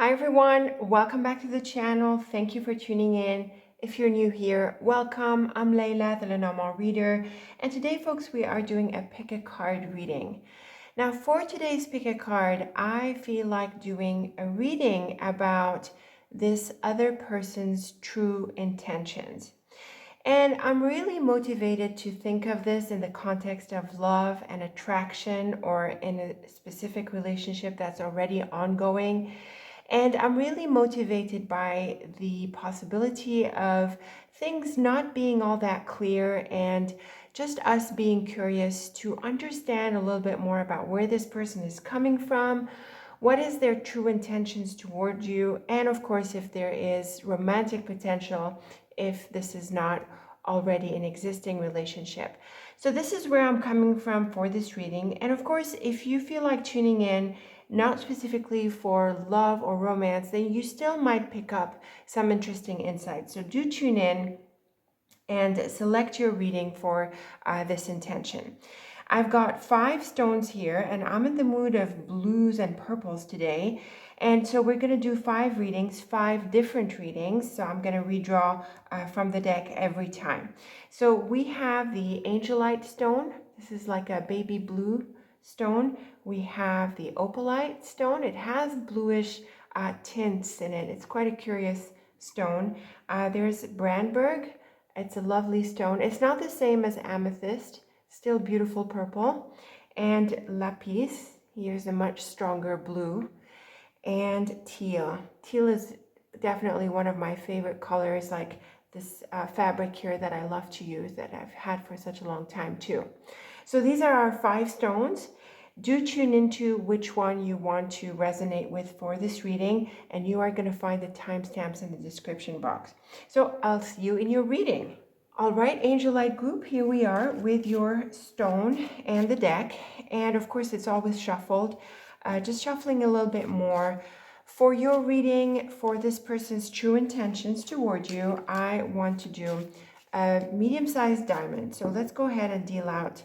Hi everyone, welcome back to the channel. Thank you for tuning in. If you're new here, welcome. I'm Layla, the Lenormand reader, and today folks we are doing a pick-a-card reading. Now for today's pick-a-card, I feel like doing a reading about this other person's true intentions. And I'm really motivated to think of this in the context of love and attraction, or in a specific relationship that's already ongoing. And I'm really motivated by the possibility of things not being all that clear, and just us being curious to understand a little bit more about where this person is coming from, what is their true intentions toward you, and of course, if there is romantic potential, if this is not already an existing relationship. So this is where I'm coming from for this reading. And of course, if you feel like tuning in, not specifically for love or romance, then you still might pick up some interesting insights. So do tune in and select your reading for this intention. I've got 5 stones here, and I'm in the mood of blues and purples today. And so we're going to do 5 readings, 5 different readings. So I'm going to redraw from the deck every time. So we have the Angelite stone. This is like a baby blue stone. We have the Opalite stone. It has bluish tints in it. It's quite a curious stone. There's Brandberg. It's a lovely stone. It's not the same as amethyst, still beautiful purple. And Lapis, here's a much stronger blue. And Teal. Teal is definitely one of my favorite colors, like this fabric here that I love to use, that I've had for such a long time too. So these are our 5 stones. Do tune into which one you want to resonate with for this reading, and you are going to find the timestamps in the description box. So I'll see you in your reading. All right, Angelite group, here we are with your stone and the deck. And of course, it's always shuffled. Just shuffling a little bit more. For your reading, for this person's true intentions toward you, I want to do a medium-sized diamond. So let's go ahead and deal out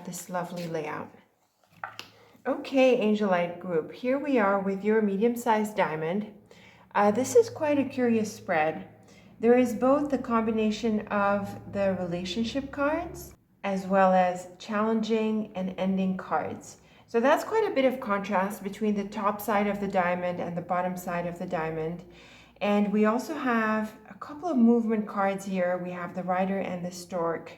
this lovely layout. Okay, Angelite group, here we are with your medium-sized diamond. This is quite a curious spread. There is both the combination of the relationship cards as well as challenging and ending cards. So that's quite a bit of contrast between the top side of the diamond and the bottom side of the diamond. And we also have a couple of movement cards here. We have the Rider and the Stork.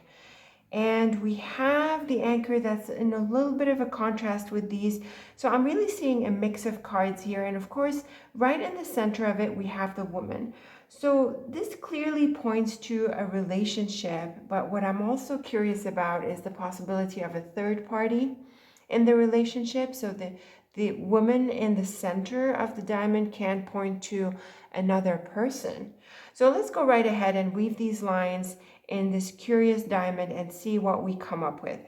And we have the Anchor that's in a little bit of a contrast with these. So I'm really seeing a mix of cards here. And of course, right in the center of it, we have the Woman. So this clearly points to a relationship. But what I'm also curious about is the possibility of a third party in the relationship. So the woman in the center of the diamond can point to another person. So let's go right ahead and weave these lines in this curious diamond and see what we come up with.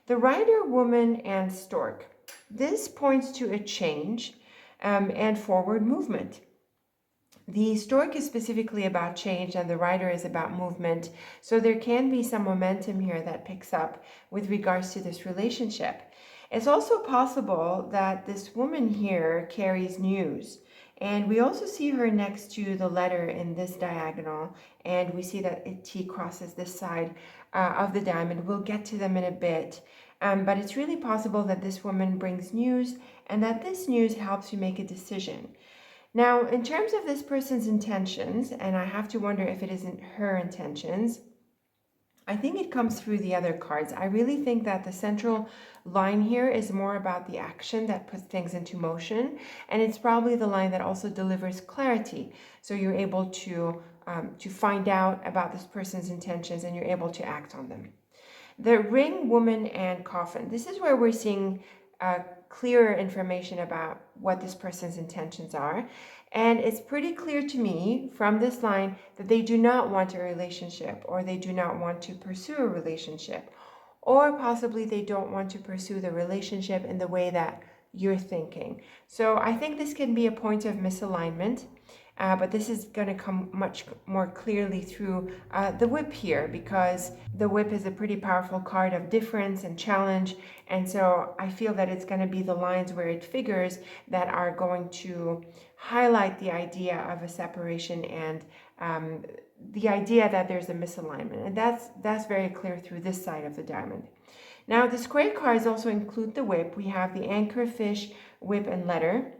The Rider, Woman, and Stork. This points to a change and forward movement. The Stork is specifically about change, and the Rider is about movement. So there can be some momentum here that picks up with regards to this relationship. It's also possible that this woman here carries news. And we also see her next to the letter in this diagonal, and we see that a T crosses this side of the diamond. We'll get to them in a bit, but it's really possible that this woman brings news, and that this news helps you make a decision. Now, in terms of this person's intentions, and I have to wonder if it isn't her intentions, I think it comes through the other cards. I really think that the central line here is more about the action that puts things into motion, and it's probably the line that also delivers clarity. So you're able to find out about this person's intentions, and you're able to act on them. The Ring, Woman, and Coffin. This is where we're seeing clearer information about what this person's intentions are. And it's pretty clear to me from this line that they do not want a relationship, or they do not want to pursue a relationship, or possibly they don't want to pursue the relationship in the way that you're thinking. So I think this can be a point of misalignment. But this is going to come much more clearly through the whip here, because the whip is a pretty powerful card of difference and challenge. And so I feel that it's going to be the lines where it figures that are going to highlight the idea of a separation and the idea that there's a misalignment. And that's very clear through this side of the diamond. Now, the square cards also include the whip. We have the anchor, fish, whip, and letter.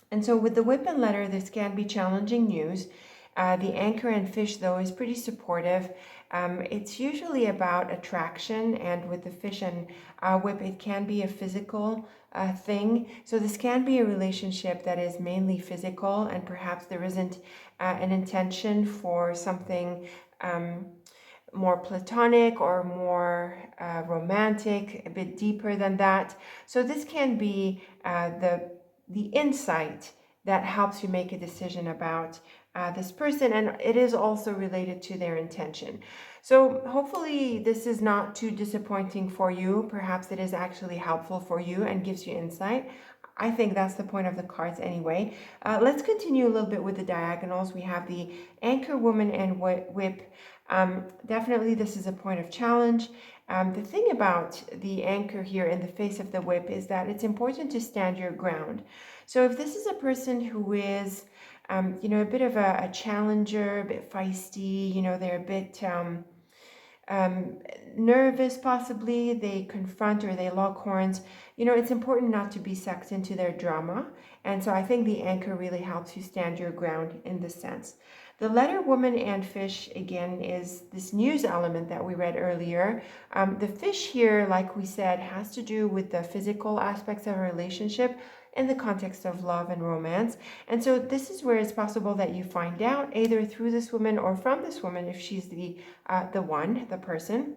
And so with the whip and letter, this can be challenging news. The anchor and fish, though, is pretty supportive. It's usually about attraction, and with the fish and whip, it can be a physical thing. So this can be a relationship that is mainly physical, and perhaps there isn't an intention for something more platonic or more romantic, a bit deeper than that. So this can be the insight that helps you make a decision about this person, and it is also related to their intention. So hopefully this is not too disappointing for you. Perhaps it is actually helpful for you and gives you insight. I think that's the point of the cards anyway. Let's continue a little bit with the diagonals. We have the anchor, woman, and whip. Definitely this is a point of challenge. The thing about the anchor here in the face of the whip is that it's important to stand your ground. So if this is a person who is, a bit of a challenger, a bit feisty, they're a bit nervous possibly, they confront or they lock horns, it's important not to be sucked into their drama. And so I think the anchor really helps you stand your ground in this sense. The letter, woman, and fish, again, is this news element that we read earlier. The fish here, like we said, has to do with the physical aspects of a relationship in the context of love and romance. And so this is where it's possible that you find out either through this woman or from this woman, if she's the person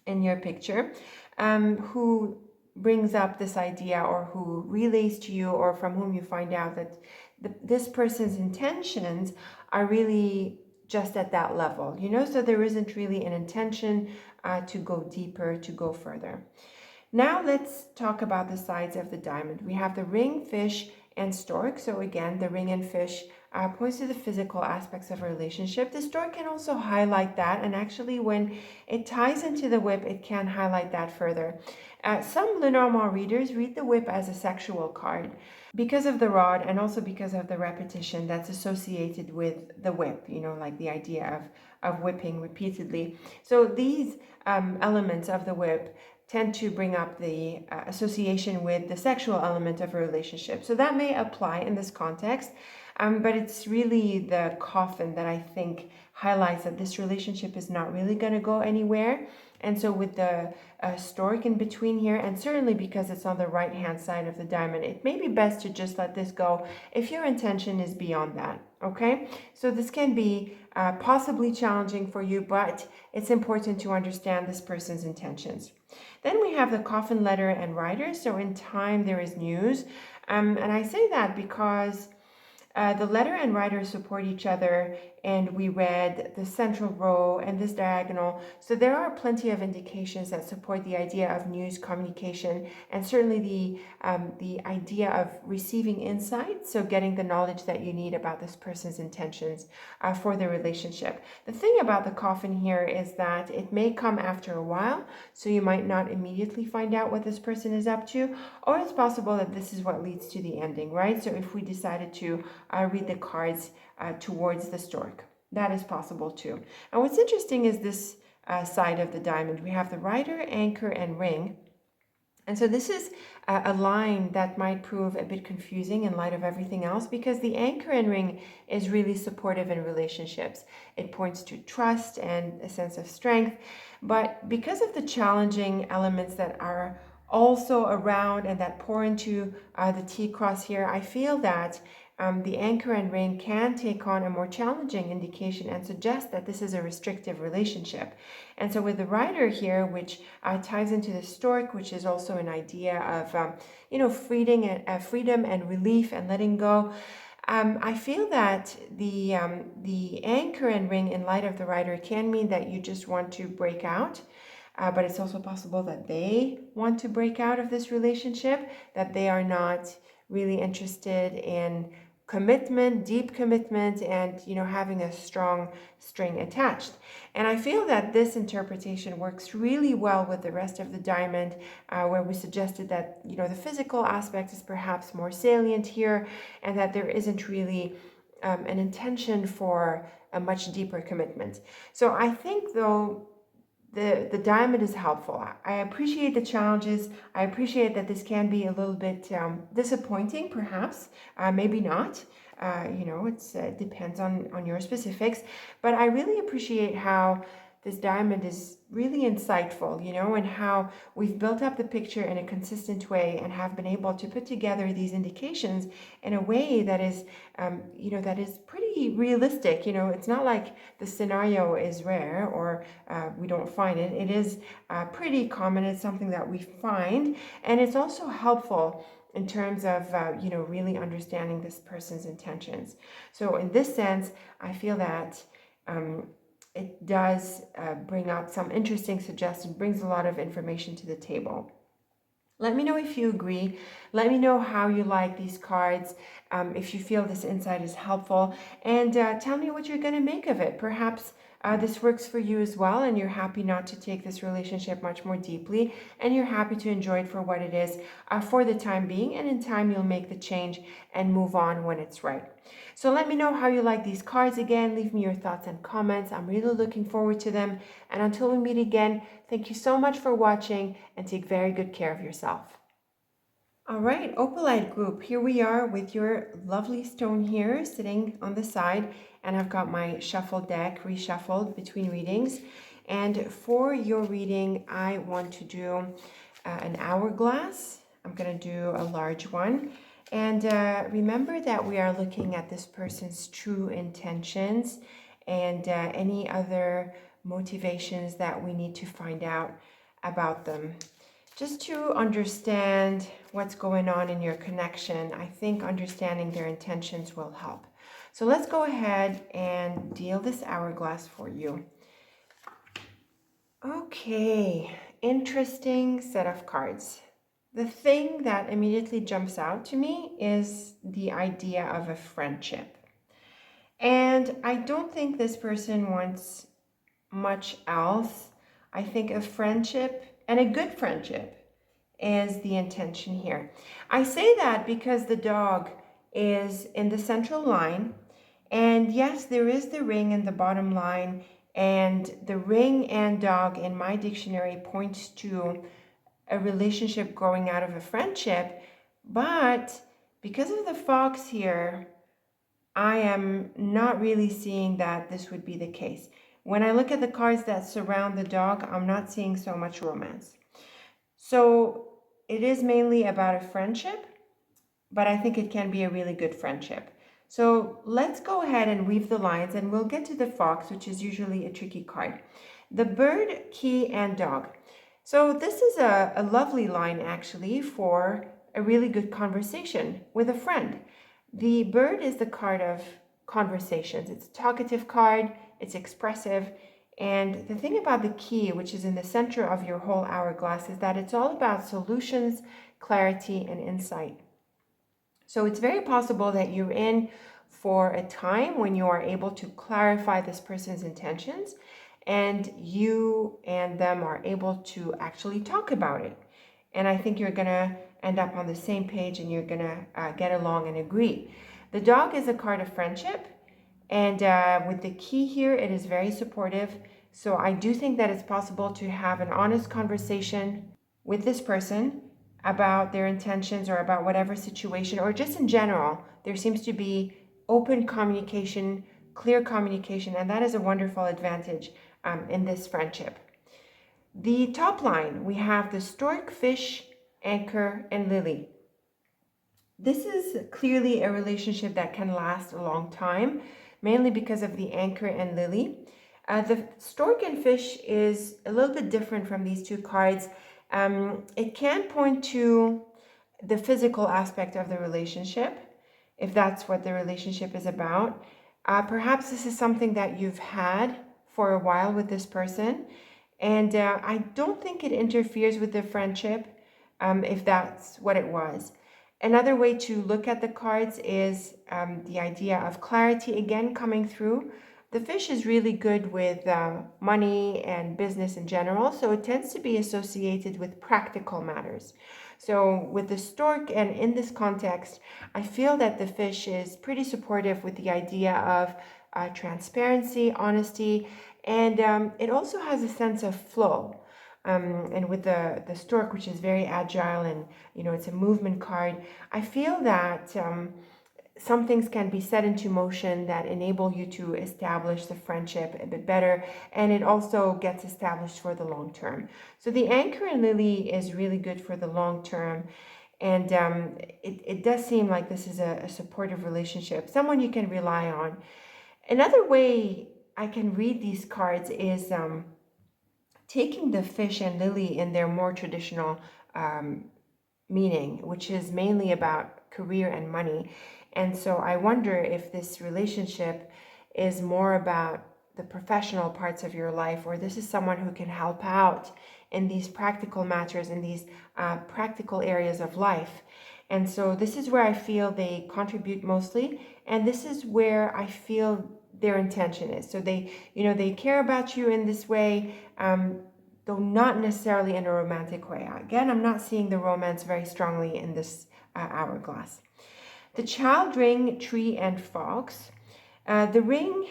in your picture, who brings up this idea or who relays to you, or from whom you find out that this person's intentions are really just at that level, so there isn't really an intention to go deeper, to go further. Now let's talk about the sides of the diamond. We have the ring, fish, and stork. So again, the ring and fish points to the physical aspects of a relationship. The stork can also highlight that, and actually when it ties into the whip, it can highlight that further. Some Lenormand readers read the whip as a sexual card because of the rod, and also because of the repetition that's associated with the whip, like the idea of whipping repeatedly. So these elements of the whip tend to bring up the association with the sexual element of a relationship. So that may apply in this context, but it's really the coffin that I think highlights that this relationship is not really going to go anywhere. And so with the stork in between here, and certainly because it's on the right hand side of the diamond, it may be best to just let this go if your intention is beyond that. Okay, so this can be possibly challenging for you, but it's important to understand this person's intentions. Then we have the coffin, letter, and rider. So in time there is news, and I say that because the letter and rider support each other, and we read the central row and this diagonal. So there are plenty of indications that support the idea of news communication, and certainly the idea of receiving insight, so getting the knowledge that you need about this person's intentions for the relationship. The thing about the coffin here is that it may come after a while, so you might not immediately find out what this person is up to, or it's possible that this is what leads to the ending, right? So if we decided to read the cards towards the stork, that is possible too. And what's interesting is this side of the diamond. We have the rider, anchor, and ring. And so this is a line that might prove a bit confusing in light of everything else, because the anchor and ring is really supportive in relationships. It points to trust and a sense of strength. But because of the challenging elements that are also around and that pour into the T-cross here, I feel that the anchor and ring can take on a more challenging indication and suggest that this is a restrictive relationship. And so with the rider here, which ties into the stork, which is also an idea of freedom and relief and letting go, I feel that the anchor and ring in light of the rider can mean that you just want to break out. But it's also possible that they want to break out of this relationship, that they are not really interested in commitment, deep commitment, and having a strong string attached. And I feel that this interpretation works really well with the rest of the diamond, where we suggested that the physical aspect is perhaps more salient here, and that there isn't really an intention for a much deeper commitment. So I think, though, the diamond is helpful. I appreciate the challenges. I appreciate that this can be a little bit disappointing, perhaps, maybe not. It depends on your specifics. But I really appreciate how this diamond is really insightful, and how we've built up the picture in a consistent way and have been able to put together these indications in a way that is, that is pretty realistic. It's not like the scenario is rare or we don't find it. It is pretty common. It's something that we find, and it's also helpful in terms of, really understanding this person's intentions. So in this sense, I feel that it does bring out some interesting suggestions, brings a lot of information to the table. Let me know if you agree. Let me know how you like these cards, if you feel this insight is helpful, and tell me what you're going to make of it. Perhaps this works for you as well, and you're happy not to take this relationship much more deeply, and you're happy to enjoy it for what it is for the time being, and in time you'll make the change and move on when it's right. So let me know how you like these cards. Again, leave me your thoughts and comments. I'm really looking forward to them. And until we meet again, thank you so much for watching, and take very good care of yourself. All right, Opalite group, here we are with your lovely stone here sitting on the side, and I've got my shuffle deck reshuffled between readings. And for your reading, I want to do an hourglass. I'm going to do a large one. And remember that we are looking at this person's true intentions and any other motivations that we need to find out about them. Just to understand what's going on in your connection, I think understanding their intentions will help. So let's go ahead and deal this hourglass for you. Okay, interesting set of cards. The thing that immediately jumps out to me is the idea of a friendship. And I don't think this person wants much else. I think a friendship, and a good friendship, is the intention here. I say that because the dog is in the central line, and yes, there is the ring in the bottom line, and the ring and dog in my dictionary points to a relationship growing out of a friendship. But because of the fox here, I am not really seeing that this would be the case. When I look at the cards that surround the dog, I'm not seeing so much romance. So it is mainly about a friendship, but I think it can be a really good friendship. So let's go ahead and weave the lines, and we'll get to the fox, which is usually a tricky card. The bird, key, and dog. So this is a lovely line actually for a really good conversation with a friend. The bird is the card of conversations. It's a talkative card, it's expressive, and the thing about the key, which is in the center of your whole hourglass, is that it's all about solutions, clarity, and insight. So it's very possible that you're in for a time when you are able to clarify this person's intentions, and you and them are able to actually talk about it. And I think you're going to end up on the same page, and you're going to get along and agree. The dog is a card of friendship, and with the key here, it is very supportive. So I do think that it's possible to have an honest conversation with this person about their intentions or about whatever situation, or just in general. There seems to be open communication, clear communication, and that is a wonderful advantage in this friendship. The top line, we have the stork, fish, anchor, and lily. This is clearly a relationship that can last a long time, mainly because of the anchor and lily. The stork and fish is a little bit different from these two cards. It can point to the physical aspect of the relationship, if that's what the relationship is about. Perhaps this is something that you've had for a while with this person, and I don't think it interferes with the friendship, if that's what it was. Another way to look at the cards is the idea of clarity again coming through. The fish is really good with money and business in general, so it tends to be associated with practical matters. So with the stork, and in this context, I feel that the fish is pretty supportive with the idea of transparency, honesty, and it also has a sense of flow. And with the stork, which is very agile and it's a movement card, I feel that some things can be set into motion that enable you to establish the friendship a bit better, and it also gets established for the long term. So the anchor and lily is really good for the long term, and it does seem like this is a supportive relationship, someone you can rely on. Another way I can read these cards is taking the fish and lily in their more traditional meaning, which is mainly about career and money. And so I wonder if this relationship is more about the professional parts of your life, or this is someone who can help out in these practical matters, in these practical areas of life. And so this is where I feel they contribute mostly, and this is where I feel their intention is. So they care about you in this way, though not necessarily in a romantic way. Again, I'm not seeing the romance very strongly in this hourglass. The child, ring, tree, and fox. The ring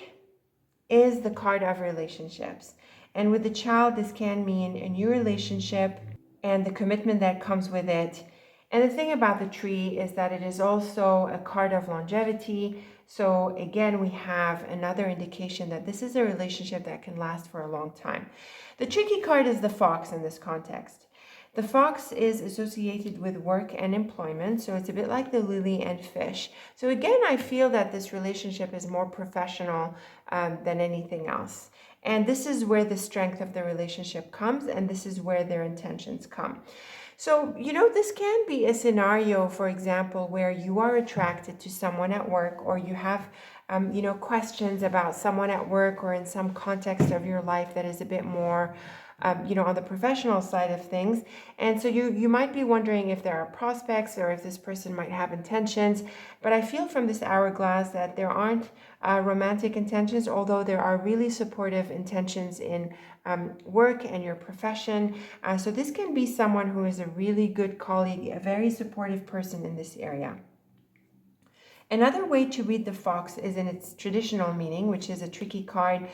is the card of relationships. And with the child, this can mean a new relationship and the commitment that comes with it. And the thing about the tree is that it is also a card of longevity. So again, we have another indication that this is a relationship that can last for a long time. The tricky card is the fox in this context. The fox is associated with work and employment, so it's a bit like the lily and fish. So again, I feel that this relationship is more professional than anything else. And this is where the strength of the relationship comes, and this is where their intentions come. So, this can be a scenario, for example, where you are attracted to someone at work, or you have, questions about someone at work or in some context of your life that is a bit more, on the professional side of things. And so you might be wondering if there are prospects or if this person might have intentions. But I feel from this hourglass that there aren't romantic intentions, although there are really supportive intentions in work and your profession. So this can be someone who is a really good colleague, a very supportive person in this area. Another way to read the fox is in its traditional meaning, which is a tricky card,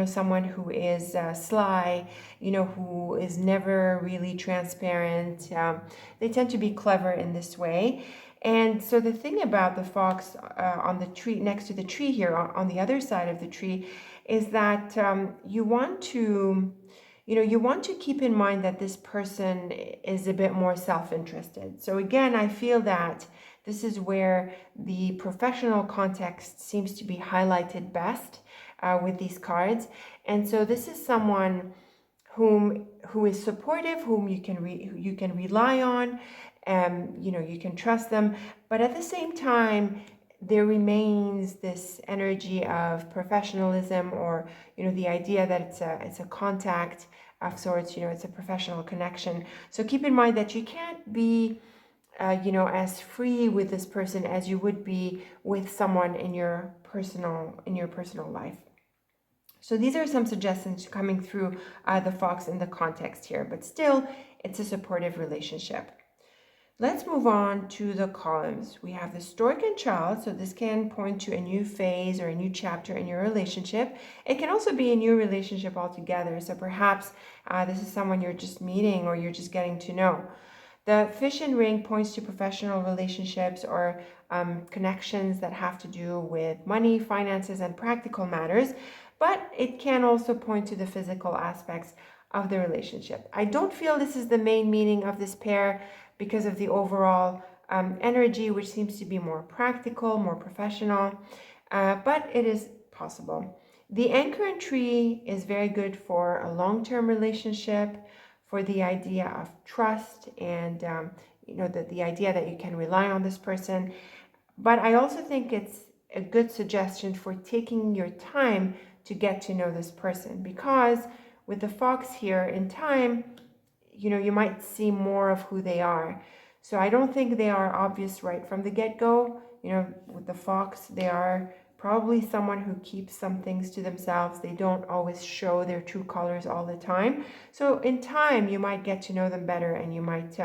someone who is sly, who is never really transparent. They tend to be clever in this way. And so the thing about the fox on the tree, next to the tree here, on the other side of the tree, is that you want to keep in mind that this person is a bit more self-interested. So again, I feel that this is where the professional context seems to be highlighted best with these cards. And so this is someone who is supportive, whom you can rely on, you can trust them. But at the same time, there remains this energy of professionalism, or the idea that it's a contact of sorts. It's a professional connection. So keep in mind that you can't be as free with this person as you would be with someone in your personal life. So these are some suggestions coming through the fox in the context here, but still it's a supportive relationship. Let's move on to the columns. We have the stork and child, so this can point to a new phase or a new chapter in your relationship. It can also be a new relationship altogether, so perhaps this is someone you're just meeting or you're just getting to know. The fish and ring points to professional relationships or connections that have to do with money, finances, and practical matters, but it can also point to the physical aspects of the relationship. I don't feel this is the main meaning of this pair because of the overall energy, which seems to be more practical, more professional, but it is possible. The anchor and tree is very good for a long-term relationship, for the idea of trust and the idea that you can rely on this person. But I also think it's a good suggestion for taking your time to get to know this person, because with the fox here, in time, you might see more of who they are. So I don't think they are obvious right from the get-go. You know, with the fox, they are probably someone who keeps some things to themselves. They don't always show their true colors all the time. So in time, you might get to know them better, and you might,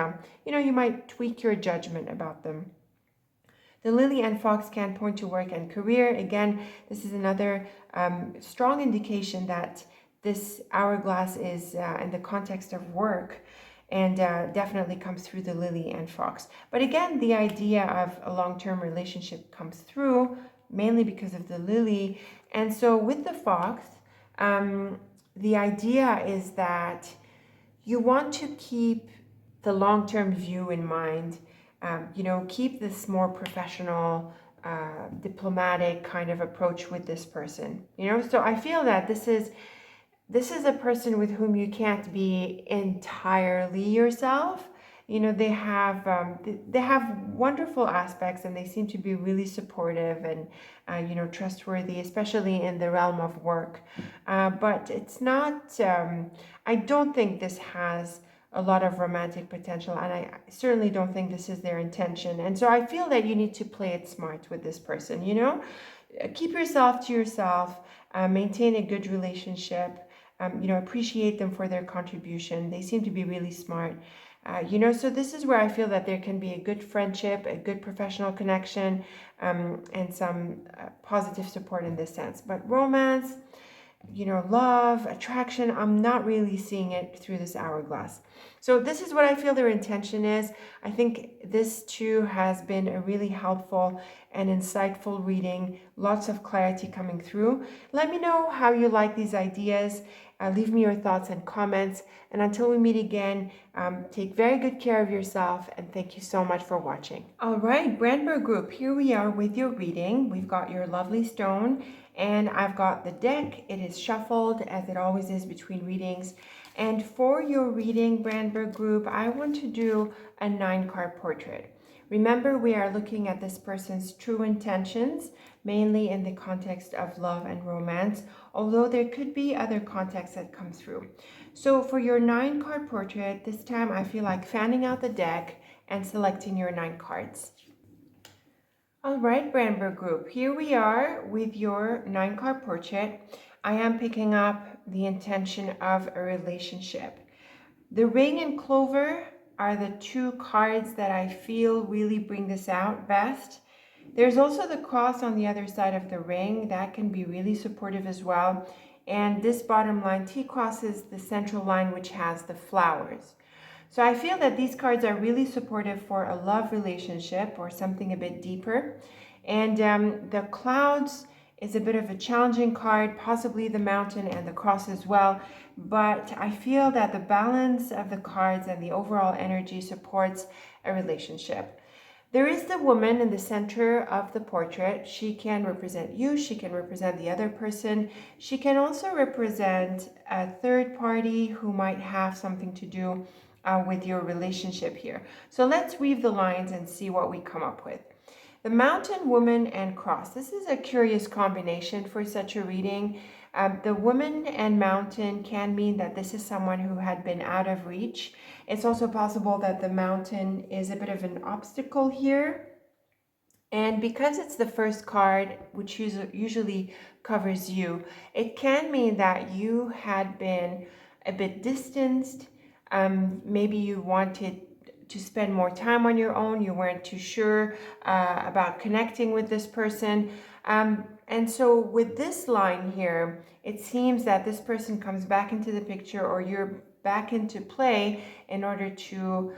you might tweak your judgment about them. The lily and fox can point to work and career. Again, this is another strong indication that this hourglass is in the context of work, and definitely comes through the lily and fox. But again, the idea of a long-term relationship comes through mainly because of the lily. And so with the fox, the idea is that you want to keep the long-term view in mind. Keep this more professional, diplomatic kind of approach with this person. So I feel that this is a person with whom you can't be entirely yourself. They have wonderful aspects, and they seem to be really supportive and trustworthy, especially in the realm of work. But it's not. I don't think this has a lot of romantic potential, and I certainly don't think this is their intention. And so I feel that you need to play it smart with this person. Keep yourself to yourself, maintain a good relationship. Appreciate them for their contribution. They seem to be really smart. So this is where I feel that there can be a good friendship, a good professional connection, and some positive support in this sense. But romance, love, attraction, I'm not really seeing it through this hourglass. So this is what I feel their intention is. I think this too has been a really helpful and insightful reading. Lots of clarity coming through. Let me know how you like these ideas. Leave me your thoughts and comments. And until we meet again, take very good care of yourself, and thank you so much for watching. All right, Brandberg group, here we are with your reading. We've got your lovely stone, and I've got the deck. It is shuffled, as it always is between readings. And for your reading, Brandberg group, I want to do a 9-card portrait. Remember, we are looking at this person's true intentions, mainly in the context of love and romance, although there could be other contexts that come through. So for your 9-card portrait, this time I feel like fanning out the deck and selecting your 9 cards. All right, Brandberg group, here we are with your 9-card portrait. I am picking up the intention of a relationship. The ring and clover are the 2 cards that I feel really bring this out best. There's also the cross on the other side of the ring. That can be really supportive as well. And this bottom line T-cross is the central line, which has the flowers. So I feel that these cards are really supportive for a love relationship or something a bit deeper. And the clouds is a bit of a challenging card, possibly the mountain and the cross as well. But I feel that the balance of the cards and the overall energy supports a relationship. There is the woman in the center of the portrait. She can represent you. She can represent the other person. She can also represent a third party who might have something to do with your relationship here. So let's weave the lines and see what we come up with. The mountain, woman, and cross. This is a curious combination for such a reading. The woman and mountain can mean that this is someone who had been out of reach. It's also possible that the mountain is a bit of an obstacle here. And because it's the first card, which usually covers you, it can mean that you had been a bit distanced. Maybe you wanted to spend more time on your own. You weren't too sure about connecting with this person. And so with this line here, it seems that this person comes back into the picture, or you're back into play in order to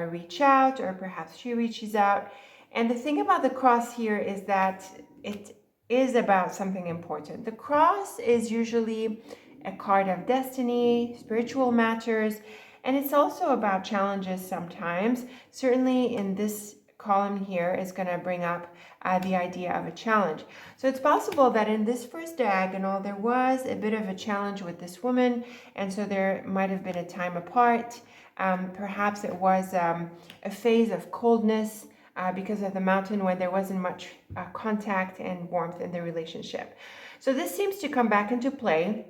reach out, or perhaps she reaches out. And the thing about the cross here is that it is about something important. The cross is usually a card of destiny, spiritual matters, and it's also about challenges sometimes. Certainly in this column here is going to bring up the idea of a challenge. So it's possible that in this first diagonal there was a bit of a challenge with this woman, and so there might have been a time apart. Perhaps it was a phase of coldness because of the mountain, when there wasn't much contact and warmth in the relationship. So this seems to come back into play,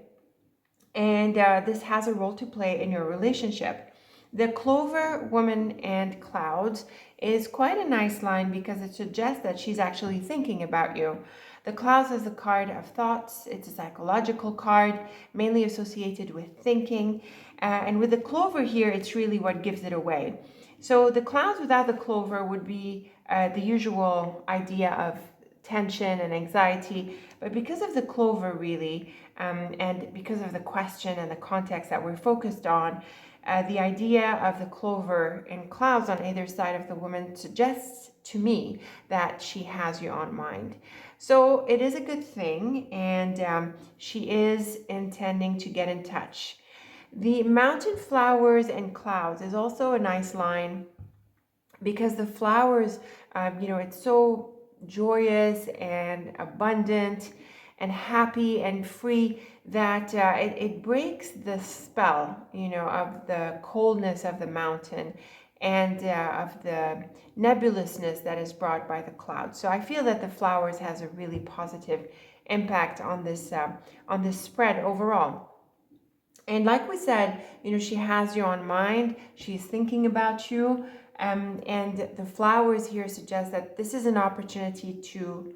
and this has a role to play in your relationship. The Clover, Woman, and Clouds is quite a nice line because it suggests that she's actually thinking about you. The Clouds is a card of thoughts. It's a psychological card, mainly associated with thinking. And with the Clover here, it's really what gives it away. So the Clouds without the Clover would be the usual idea of tension and anxiety, but because of the Clover really, and because of the question and the context that we're focused on, the idea of the clover and clouds on either side of the woman suggests to me that she has you on mind. So it is a good thing, and she is intending to get in touch. The mountain flowers and clouds is also a nice line because the flowers, it's so joyous and abundant and happy and free that it breaks the spell, of the coldness of the mountain and of the nebulousness that is brought by the clouds. So I feel that the flowers has a really positive impact on this spread overall. And like we said, she has you on mind. She's thinking about you. And the flowers here suggest that this is an opportunity to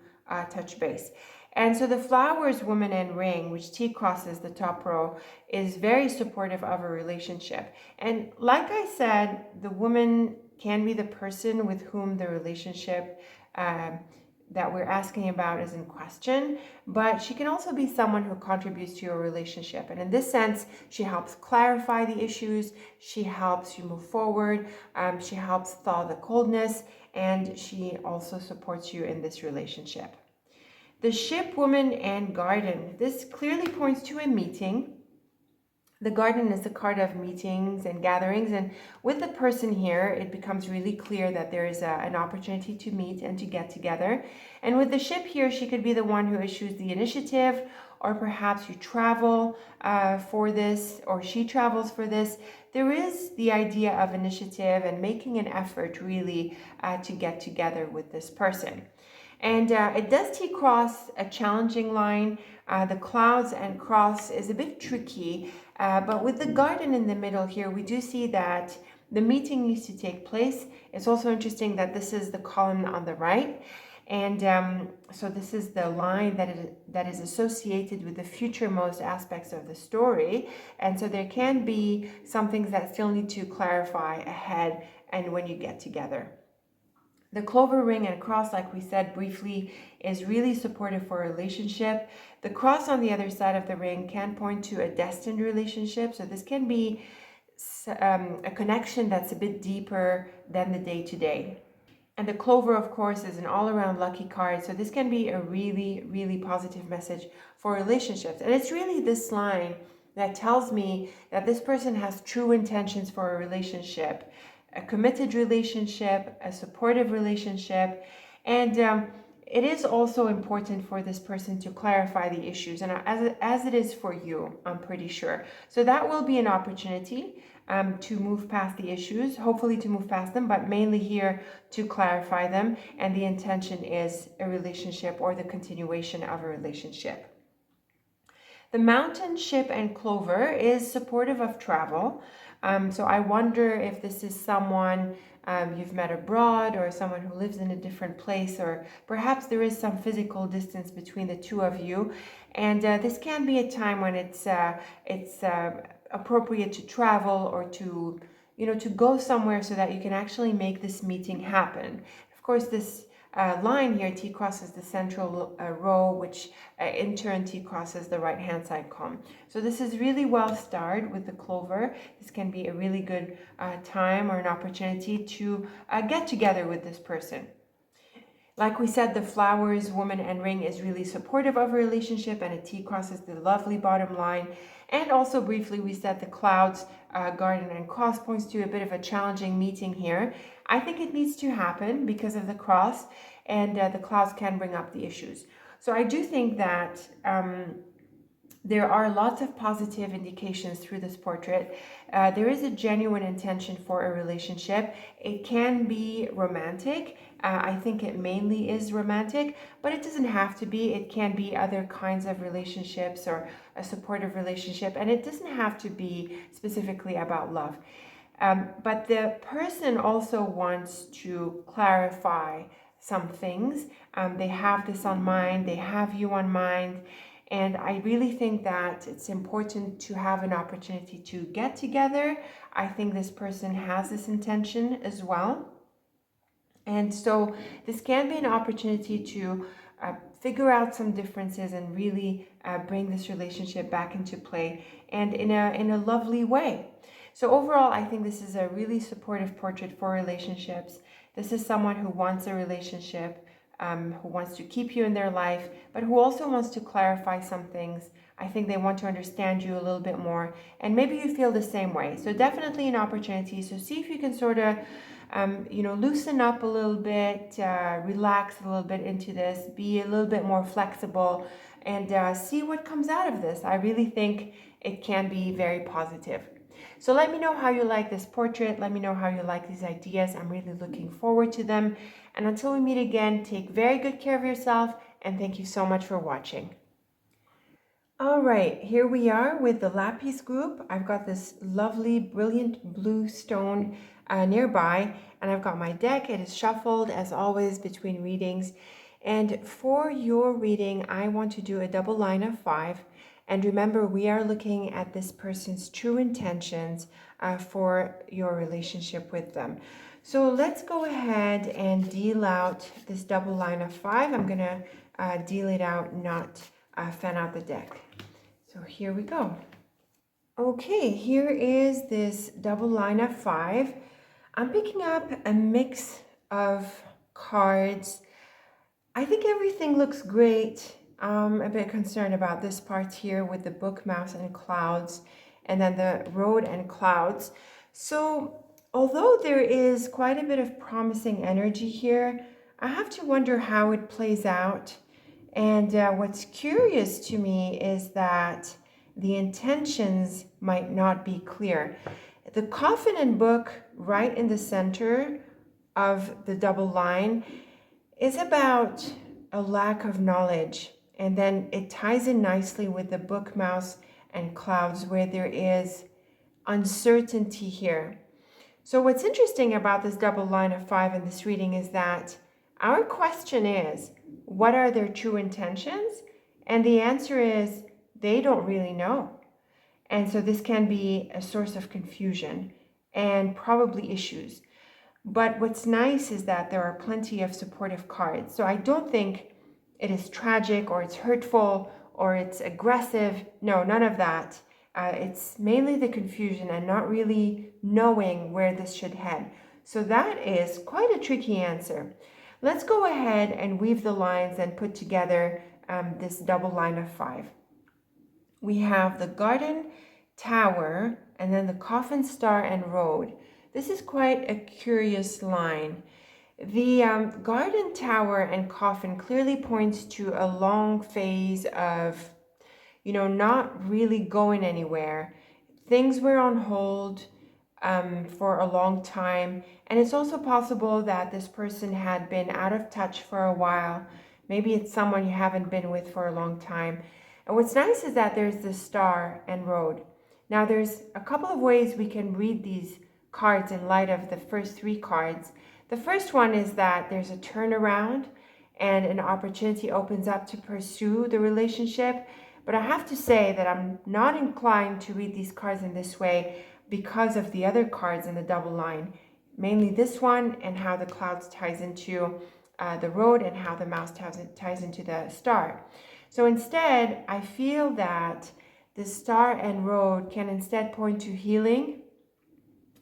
touch base. And so the flowers, woman, and ring, which T crosses the top row, is very supportive of a relationship. And like I said, the woman can be the person with whom the relationship that we're asking about is in question, but she can also be someone who contributes to your relationship. And in this sense, she helps clarify the issues, she helps you move forward, she helps thaw the coldness, and she also supports you in this relationship. The ship, woman, and garden. This clearly points to a meeting. The garden is the card of meetings and gatherings, and with the person here, it becomes really clear that there is an opportunity to meet and to get together. And with the ship here, she could be the one who issues the initiative, or perhaps you travel for this, or she travels for this. There is the idea of initiative and making an effort really to get together with this person. And it does T-cross a challenging line. The clouds and cross is a bit tricky, but with the garden in the middle here, we do see that the meeting needs to take place. It's also interesting that this is the column on the right. And so this is the line that is associated with the future-most aspects of the story. And so there can be some things that still need to clarify ahead and when you get together. The clover, ring, and cross, like we said briefly, is really supportive for a relationship. The cross on the other side of the ring can point to a destined relationship. So this can be a connection that's a bit deeper than the day-to-day. And the clover, of course, is an all-around lucky card. So this can be a really, really positive message for relationships. And it's really this line that tells me that this person has true intentions for a relationship, a committed relationship, a supportive relationship. And it is also important for this person to clarify the issues, and as it is for you, I'm pretty sure. So that will be an opportunity to move past the issues, hopefully to move past them, but mainly here to clarify them. And the intention is a relationship or the continuation of a relationship. The mountain, ship, and clover is supportive of travel. So I wonder if this is someone you've met abroad, or someone who lives in a different place, or perhaps there is some physical distance between the two of you. And this can be a time when it's appropriate to travel, or to go somewhere so that you can actually make this meeting happen. Of course, this line here, T crosses the central row, which in turn T crosses the right hand side column. So this is really well starred with the clover. This can be a really good time or an opportunity to get together with this person. Like we said, the flowers, woman, and ring is really supportive of a relationship, and a T crosses the lovely bottom line. And also briefly, we said the clouds, garden, and cross points to a bit of a challenging meeting here. I think it needs to happen because of the cross, and the clouds can bring up the issues. So I do think that there are lots of positive indications through this portrait. There is a genuine intention for a relationship. It can be romantic. I think it mainly is romantic, but it doesn't have to be. It can be other kinds of relationships or a supportive relationship, and it doesn't have to be specifically about love. But the person also wants to clarify some things. They have this on mind, they have you on mind. And I really think that it's important to have an opportunity to get together. I think this person has this intention as well. And so this can be an opportunity to figure out some differences and really bring this relationship back into play, and in a lovely way. So overall, I think this is a really supportive portrait for relationships. This is someone who wants a relationship, who wants to keep you in their life, but who also wants to clarify some things. I think they want to understand you a little bit more, and maybe you feel the same way. So definitely an opportunity. So see if you can sort of loosen up a little bit, relax a little bit into this, be a little bit more flexible, and see what comes out of this. I really think it can be very positive. So let me know how you like this portrait. Let me know how you like these ideas. I'm really looking forward to them. And until we meet again, take very good care of yourself, and thank you so much for watching. All right, here we are with the Lapis group. I've got this lovely, brilliant blue stone nearby, and I've got my deck. It is shuffled as always between readings. And for your reading, I want to do a double line of 5. And remember, we are looking at this person's true intentions for your relationship with them. So let's go ahead and deal out this double line of 5. I'm going to deal it out, not fan out the deck. So here we go. Okay, here is this double line of 5. I'm picking up a mix of cards. I think everything looks great. I'm a bit concerned about this part here with the book, mouse, and clouds, and then the road and clouds. So although there is quite a bit of promising energy here, I have to wonder how it plays out. And what's curious to me is that the intentions might not be clear. The coffin and book right in the center of the double line is about a lack of knowledge. And then it ties in nicely with the book, mouse, and clouds, where there is uncertainty here. So what's interesting about this double line of 5 in this reading is that our question is, what are their true intentions? And the answer is, they don't really know. And so this can be a source of confusion and probably issues. But what's nice is that there are plenty of supportive cards. So I don't think it is tragic or it's hurtful or it's aggressive. No, none of that. It's mainly the confusion and not really knowing where this should head. So that is quite a tricky answer. Let's go ahead and weave the lines and put together this double line of 5. We have the garden, tower, and then the coffin, star, and road. This is quite a curious line. The garden, tower, and coffin clearly points to a long phase of, not really going anywhere. Things were on hold for a long time. And it's also possible that this person had been out of touch for a while. Maybe it's someone you haven't been with for a long time. And what's nice is that there's the star and road. Now there's a couple of ways we can read these cards in light of the first 3 cards. The first one is that there's a turnaround and an opportunity opens up to pursue the relationship. But I have to say that I'm not inclined to read these cards in this way because of the other cards in the double line. Mainly this one and how the clouds ties into the road and how the mouse ties into the star. So instead, I feel that the star and road can instead point to healing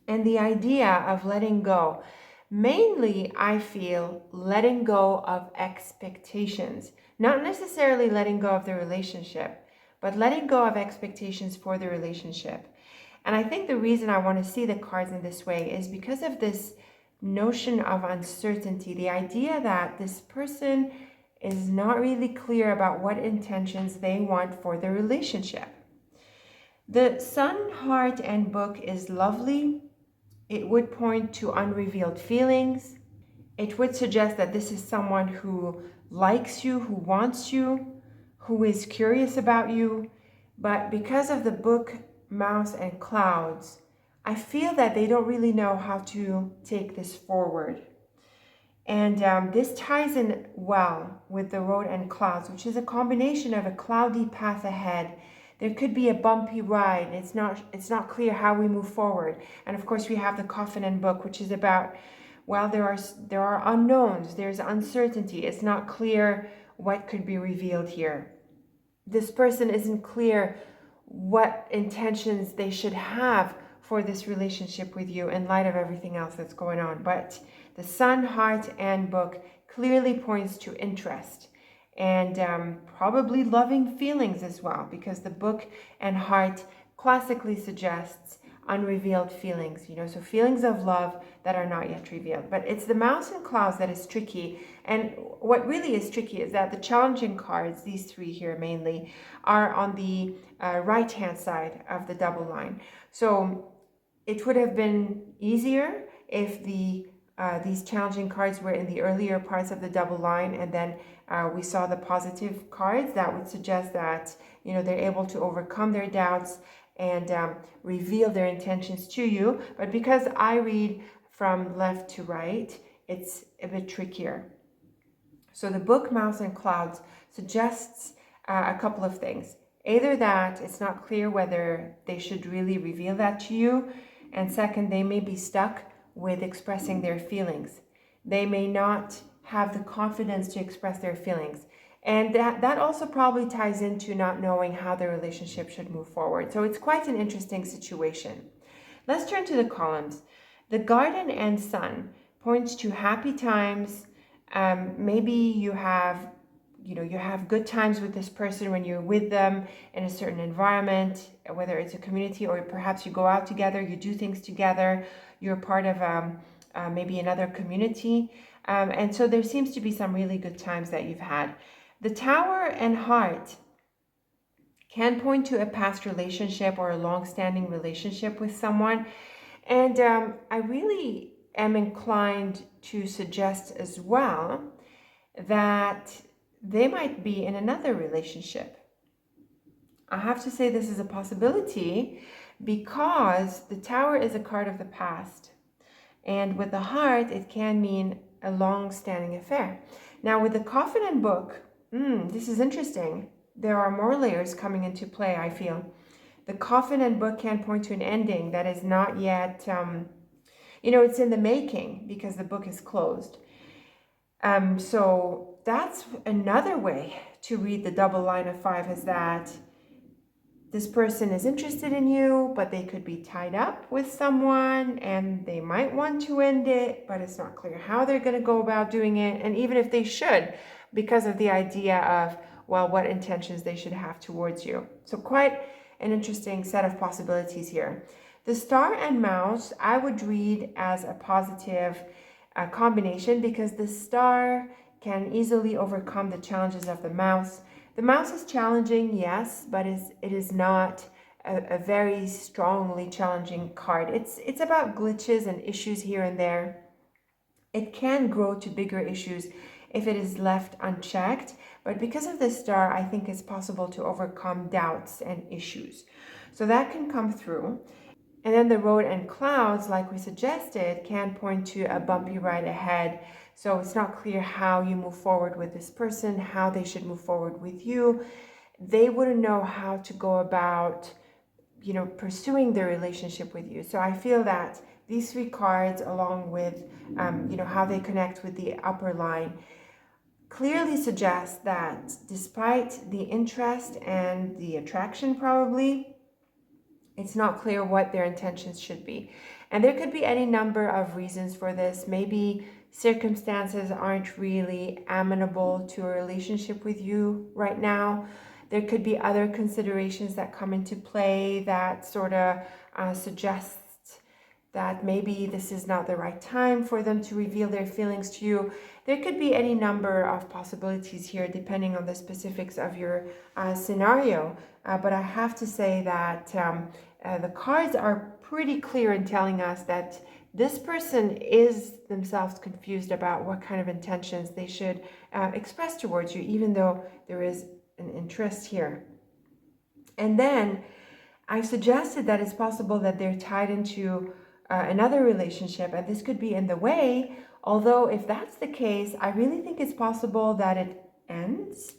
and the idea of letting go. Mainly, I feel letting go of expectations, not necessarily letting go of the relationship, but letting go of expectations for the relationship. And I think the reason I want to see the cards in this way is because of this notion of uncertainty, the idea that this person is not really clear about what intentions they want for the relationship. The sun, heart, and book is lovely. It would point to unrevealed feelings. It would suggest that this is someone who likes you, who wants you, who is curious about you. But because of the book, mouse, and clouds, I feel that they don't really know how to take this forward. And this ties in well with the road and clouds, which is a combination of a cloudy path ahead. There could be a bumpy ride. It's not clear how we move forward. And of course, we have the coffin and book, which is about, well, there are unknowns. There's uncertainty. It's not clear what could be revealed here. This person isn't clear what intentions they should have for this relationship with you in light of everything else that's going on. But the Sun, Heart, and Book clearly points to interest and probably loving feelings as well, because the Book and Heart classically suggests unrevealed feelings, so feelings of love that are not yet revealed. But it's the Mouse and Clouds that is tricky. And what really is tricky is that the challenging cards, these three here mainly, are on the right hand side of the double line. So it would have been easier if these challenging cards were in the earlier parts of the double line, and then we saw the positive cards. That would suggest that they're able to overcome their doubts and reveal their intentions to you. But because I read from left to right, it's a bit trickier. So the Book, Mouse, and Clouds suggests a couple of things. Either that it's not clear whether they should really reveal that to you, and second, they may be stuck with expressing their feelings. They may not have the confidence to express their feelings. And that also probably ties into not knowing how the relationship should move forward. So it's quite an interesting situation. Let's turn to the columns. The Garden and Sun points to happy times. Maybe you have good times with this person when you're with them in a certain environment, whether it's a community or perhaps you go out together, you do things together, you're part of maybe another community. And so there seems to be some really good times that you've had. The Tower and Heart can point to a past relationship or a long-standing relationship with someone. And I really am inclined to suggest as well that they might be in another relationship. I have to say this is a possibility because the Tower is a card of the past. And with the Heart, it can mean a long-standing affair. Now with the Coffin and Book, this is interesting. There are more layers coming into play, I feel. The Coffin and Book can point to an ending that is not yet, it's in the making because the book is closed. So that's another way to read the double line of 5, is that this person is interested in you, but they could be tied up with someone and they might want to end it, but it's not clear how they're going to go about doing it. And even if they should, because of the idea of, well, what intentions they should have towards you. So quite an interesting set of possibilities here. The Star and Mouse, I would read as a positive combination because the Star can easily overcome the challenges of the Mouse. The Mouse is challenging, yes, but it is not a very strongly challenging card. It's about glitches and issues here and there. It can grow to bigger issues if it is left unchecked, but because of the Star, I think it's possible to overcome doubts and issues. So that can come through. And then the Road and Clouds, like we suggested, can point to a bumpy ride ahead. So it's not clear how you move forward with this person, how they should move forward with you. They wouldn't know how to go about, pursuing their relationship with you. So I feel that these three cards, along with, how they connect with the upper line, clearly suggest that despite the interest and the attraction probably, it's not clear what their intentions should be. And there could be any number of reasons for this. Maybe circumstances aren't really amenable to a relationship with you right now. There could be other considerations that come into play that sort of suggests that maybe this is not the right time for them to reveal their feelings to you. There could be any number of possibilities here depending on the specifics of your scenario. But I have to say that the cards are pretty clear in telling us that this person is themselves confused about what kind of intentions they should express towards you, even though there is an interest here. And then I suggested that it's possible that they're tied into another relationship, and this could be in the way. Although, if that's the case, I really think it's possible that it ends.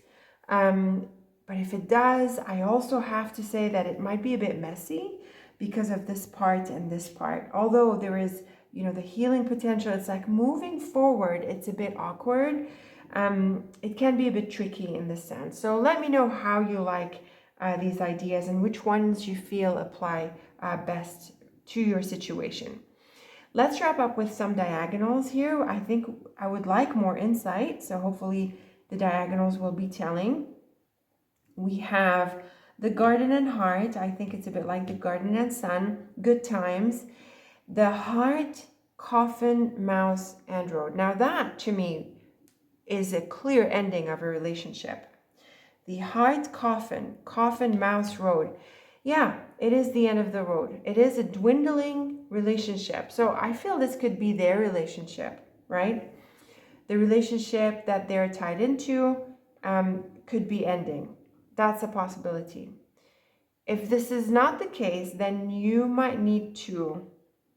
But if it does, I also have to say that it might be a bit messy because of this part and this part. Although there is, the healing potential, it's like moving forward, it's a bit awkward. It can be a bit tricky in this sense. So let me know how you like these ideas and which ones you feel apply best to your situation. Let's wrap up with some diagonals here. I think I would like more insight, so hopefully the diagonals will be telling. We have the garden and heart. I think it's a bit like the garden and sun, good times. The heart, coffin, mouse, and road. Now that, to me, is a clear ending of a relationship. The heart, coffin, mouse, road. Yeah, it is the end of the road. It is a dwindling relationship. So I feel this could be their relationship, right? The relationship that they're tied into could be ending. That's a possibility. If this is not the case, then you might need to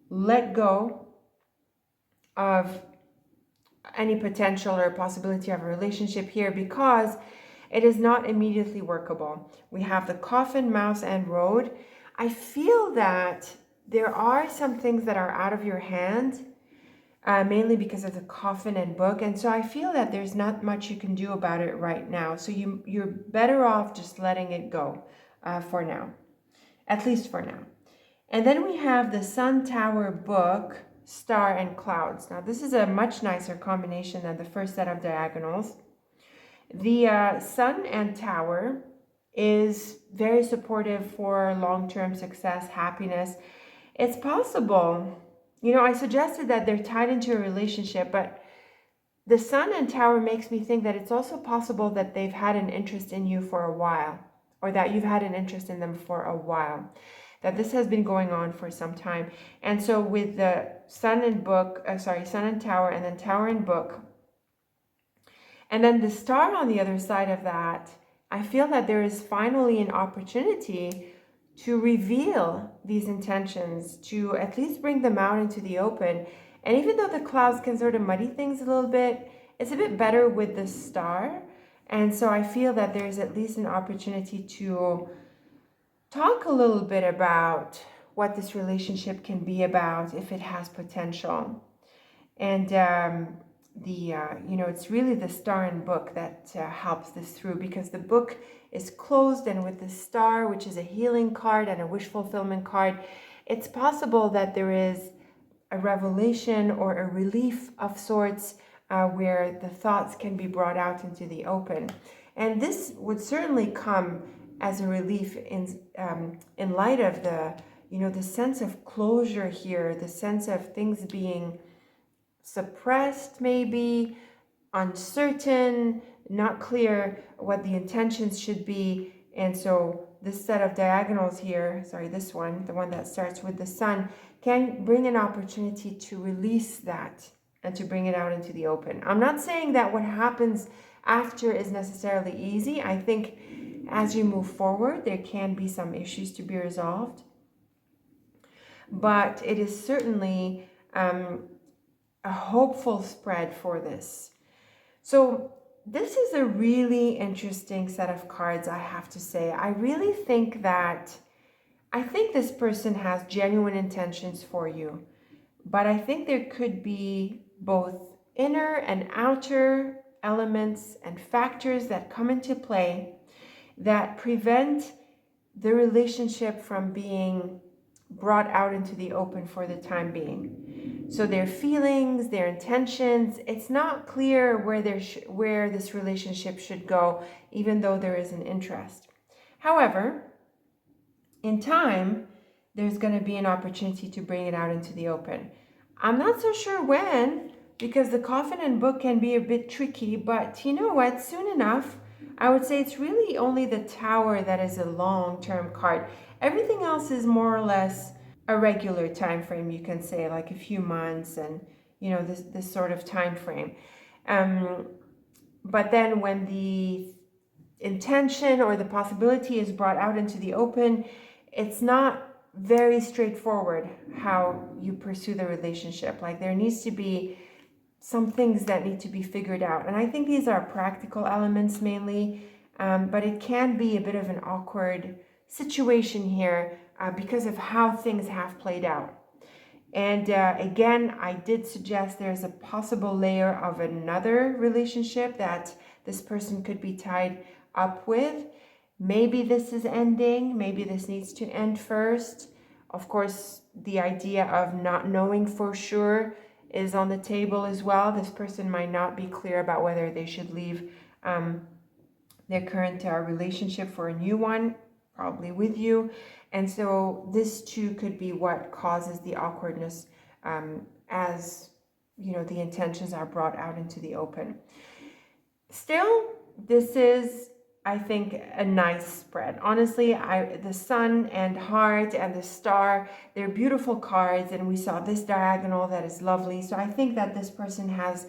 let go of any potential or possibility of a relationship here, because it is not immediately workable. We have the coffin, mouse, and road. I feel that there are some things that are out of your hand, mainly because of the coffin and book. And so I feel that there's not much you can do about it right now. So you're better off just letting it go for now, at least for now. And then we have the sun, tower, book, star, and clouds. Now this is a much nicer combination than the first set of diagonals. The sun and tower is very supportive for long-term success, happiness. It's possible, I suggested that they're tied into a relationship, but the sun and tower makes me think that it's also possible that they've had an interest in you for a while, or that you've had an interest in them for a while, that this has been going on for some time. And so with the sun and book, sun and tower, and then tower and book, and then the star on the other side of that, I feel that there is finally an opportunity to reveal these intentions, to at least bring them out into the open. And even though the clouds can sort of muddy things a little bit, it's a bit better with the star. And so I feel that there's at least an opportunity to talk a little bit about what this relationship can be about, if it has potential. And it's really the star and book that helps this through, because the book is closed, and with the star, which is a healing card and a wish fulfillment card, it's possible that there is a revelation or a relief of sorts where the thoughts can be brought out into the open. And this would certainly come as a relief in light of the sense of closure here, the sense of things being suppressed, maybe uncertain, not clear what the intentions should be. And so this set of diagonals here, this one, the one that starts with the sun, can bring an opportunity to release that and to bring it out into the open. I'm not saying that what happens after is necessarily easy. I think as you move forward, there can be some issues to be resolved, but it is certainly a hopeful spread for this. So this is a really interesting set of cards, I have to say. I really think this person has genuine intentions for you, but I think there could be both inner and outer elements and factors that come into play that prevent the relationship from being brought out into the open for the time being. So their feelings, their intentions, it's not clear where this relationship should go, even though there is an interest. However, in time, there's going to be an opportunity to bring it out into the open. I'm not so sure when, because the coffin and book can be a bit tricky, but you know what, soon enough. I would say it's really only the tower that is a long-term card. Everything else is more or less a regular time frame, you can say, like a few months, and this sort of time frame. But then when the intention or the possibility is brought out into the open, it's not very straightforward how you pursue the relationship. Like there needs to be some things that need to be figured out. And I think these are practical elements mainly, but it can be a bit of an awkward situation here because of how things have played out. And again, I did suggest there's a possible layer of another relationship that this person could be tied up with. Maybe this is ending, maybe this needs to end first. Of course, the idea of not knowing for sure is on the table as well. This person might not be clear about whether they should leave their current relationship for a new one, probably with you. And so this too could be what causes the awkwardness as the intentions are brought out into the open. Still, this is, I think, a nice spread. Honestly, the sun and heart and the star, they're beautiful cards, and we saw this diagonal that is lovely. So I think that this person has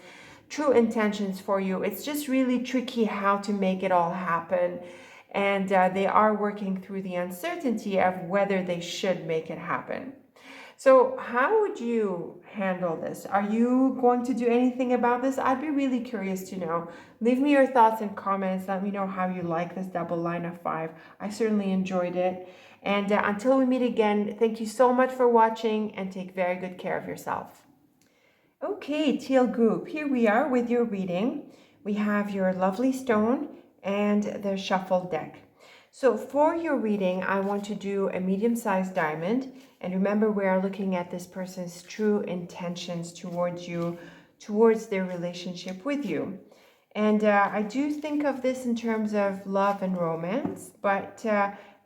true intentions for you. It's just really tricky how to make it all happen. And they are working through the uncertainty of whether they should make it happen. So how would you handle this? Are you going to do anything about this? I'd be really curious to know. Leave me your thoughts and comments. Let me know how you like this double line of 5. I certainly enjoyed it. And until we meet again, thank you so much for watching and take very good care of yourself. Okay, Teal group, here we are with your reading. We have your lovely stone and the shuffled deck. So for your reading, I want to do a medium-sized diamond. And remember, we are looking at this person's true intentions towards you, towards their relationship with you. And I do think of this in terms of love and romance, but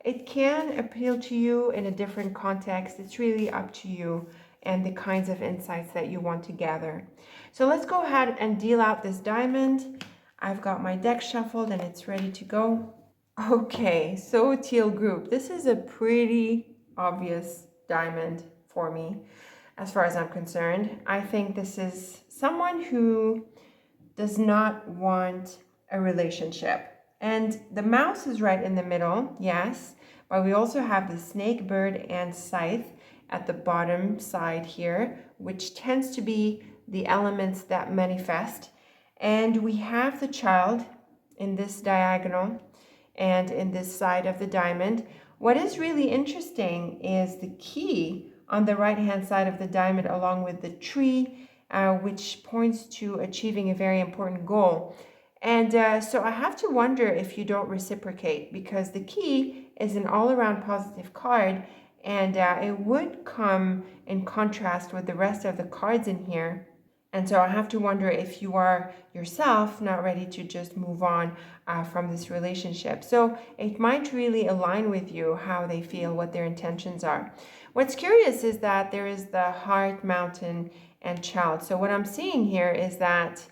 it can appeal to you in a different context. It's really up to you and the kinds of insights that you want to gather. So let's go ahead and deal out this diamond. I've got my deck shuffled and it's ready to go. Okay, so Teal group, this is a pretty obvious diamond for me as far as I'm concerned. I think this is someone who does not want a relationship. And the mouse is right in the middle, yes, but we also have the snake, bird, and scythe at the bottom side here, which tends to be the elements that manifest. And we have the child in this diagonal and in this side of the diamond. What is really interesting is the key on the right hand side of the diamond along with the tree, which points to achieving a very important goal. And so I have to wonder if you don't reciprocate, because the key is an all-around positive card, and it would come in contrast with the rest of the cards in here. And so I have to wonder if you are yourself not ready to just move on from this relationship. So it might really align with you how they feel, what their intentions are. What's curious is that there is the heart, mountain, and child. So what I'm seeing here is that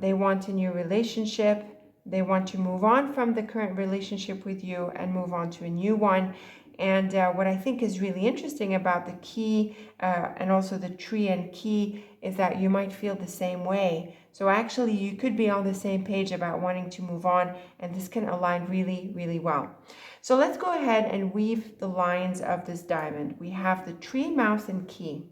they want a new relationship. They want to move on from the current relationship with you and move on to a new one. And what I think is really interesting about the key and also the tree and key is that you might feel the same way. So actually you could be on the same page about wanting to move on, and this can align really, really well. So let's go ahead and weave the lines of this diamond. We have the tree, mouse, and key.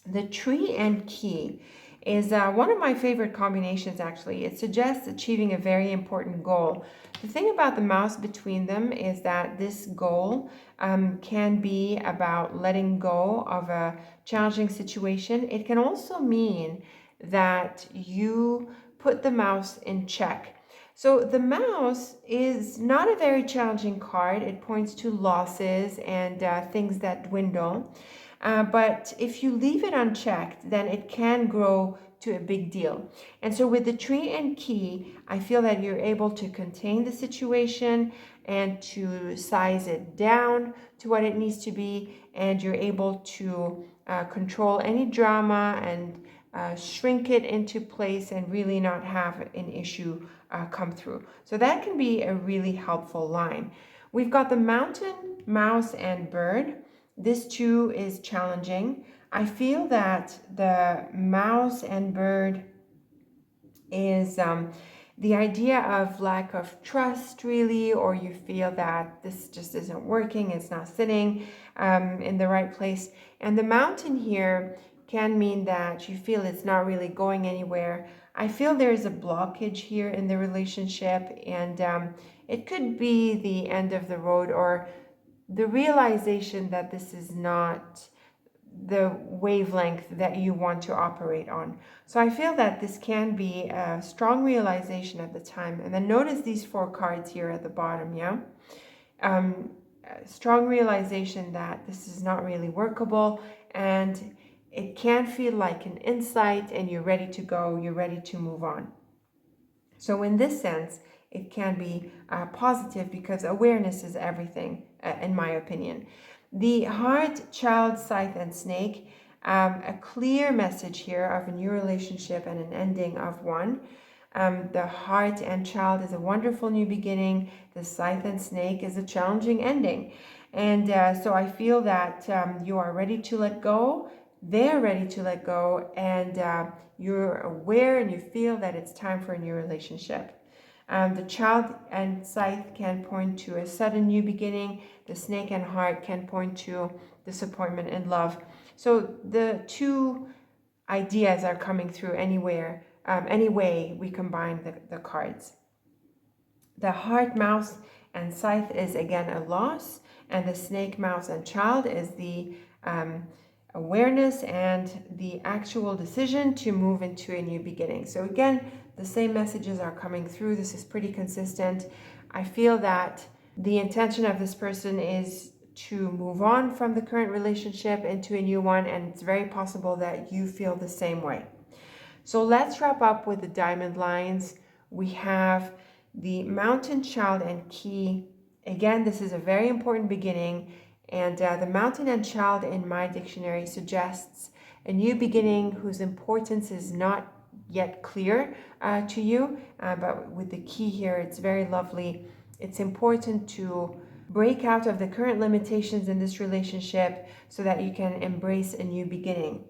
The tree and key is one of my favorite combinations, actually. It suggests achieving a very important goal. The thing about the mouse between them is that this goal can be about letting go of a challenging situation. It can also mean that you put the mouse in check. So the mouse is not a very challenging card. It points to losses and things that dwindle. But if you leave it unchecked, then it can grow to a big deal. And so with the tree and key, I feel that you're able to contain the situation and to size it down to what it needs to be, and you're able to control any drama and shrink it into place and really not have an issue come through. So that can be a really helpful line. We've got the mountain, mouse, and bird. This too is challenging. I feel that the mouse and bird is the idea of lack of trust, really, or you feel that this just isn't working, it's not sitting in the right place. And the mountain here can mean that you feel it's not really going anywhere. I feel there's a blockage here in the relationship, and it could be the end of the road, or the realization that this is not the wavelength that you want to operate on. So I feel that this can be a strong realization at the time. And then notice these 4 cards here at the bottom, yeah? Strong realization that this is not really workable, and it can feel like an insight, and you're ready to go, you're ready to move on. So in this sense, it can be positive, because awareness is everything, in my opinion. The heart, child, scythe, and snake, a clear message here of a new relationship and an ending of one. The heart and child is a wonderful new beginning. The scythe and snake is a challenging ending. And so I feel that you are ready to let go. They're ready to let go, and you're aware and you feel that it's time for a new relationship. The child and scythe can point to a sudden new beginning. The snake and heart can point to disappointment in love. So the 2 ideas are coming through anywhere, any way we combine the cards. The heart, mouse, and scythe is again a loss, and the snake, mouse, and child is the awareness and the actual decision to move into a new beginning. So again, the same messages are coming through. This is pretty consistent. I feel that the intention of this person is to move on from the current relationship into a new one, and it's very possible that you feel the same way. So let's wrap up with the diamond lines. We have the mountain, child, and key. Again, this is a very important beginning, and the mountain and child in my dictionary suggests a new beginning whose importance is not yet clear to you, but with the key here, it's very lovely. It's important to break out of the current limitations in this relationship so that you can embrace a new beginning.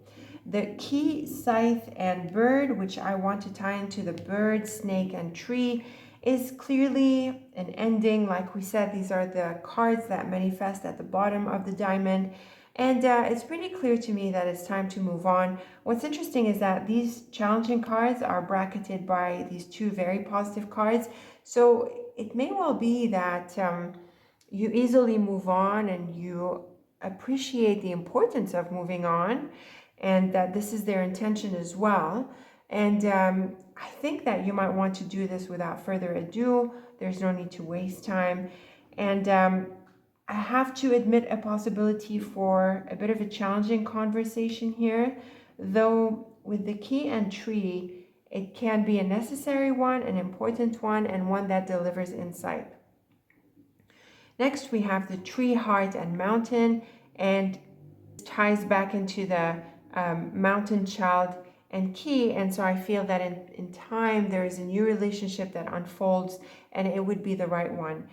The key, scythe, and bird, which I want to tie into the bird, snake, and tree, is clearly an ending. Like we said, these are the cards that manifest at the bottom of the diamond. And it's pretty clear to me that it's time to move on. What's interesting is that these challenging cards are bracketed by these 2 very positive cards. So it may well be that you easily move on, and you appreciate the importance of moving on, and that this is their intention as well. And I think that you might want to do this without further ado. There's no need to waste time. And I have to admit a possibility for a bit of a challenging conversation here, though with the key and tree, it can be a necessary one, an important one, and one that delivers insight. Next, we have the tree, heart, and mountain, and ties back into the mountain, child, and key. And so I feel that in time there is a new relationship that unfolds, and it would be the right one.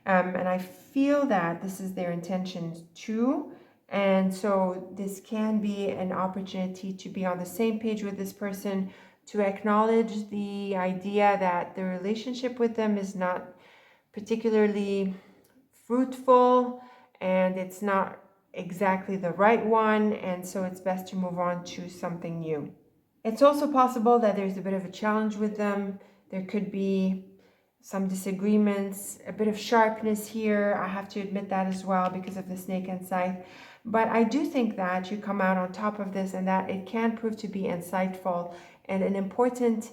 And I feel that this is their intention too. And so this can be an opportunity to be on the same page with this person, to acknowledge the idea that the relationship with them is not particularly fruitful, and it's not exactly the right one, and so it's best to move on to something new. It's also possible that there's a bit of a challenge with them. There could be some disagreements, a bit of sharpness here. I have to admit that as well, because of the snake and scythe. But I do think that you come out on top of this, and that it can prove to be insightful and an important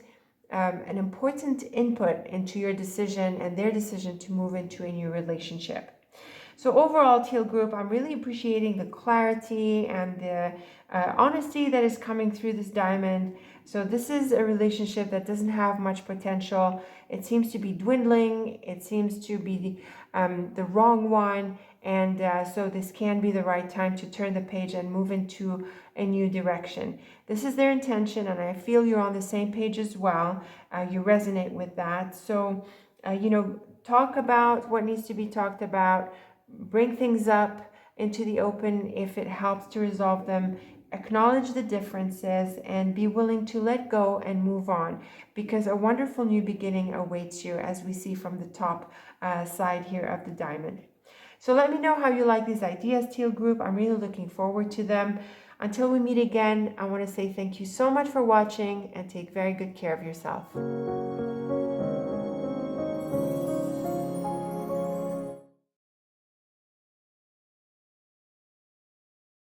input into your decision and their decision to move into a new relationship. So overall, Teal Group, I'm really appreciating the clarity and the honesty that is coming through this diamond. So this is a relationship that doesn't have much potential. It seems to be dwindling. It seems to be the wrong one. And so this can be the right time to turn the page and move into a new direction. This is their intention, and I feel you're on the same page as well. You resonate with that. So, talk about what needs to be talked about. Bring things up, into the open if it helps to resolve them. Acknowledge the differences and be willing to let go and move on, because a wonderful new beginning awaits you, as we see from the top side here of the diamond. So let me know how you like these ideas, Teal group. I'm really looking forward to them. Until we meet again, I want to say thank you so much for watching and take very good care of yourself.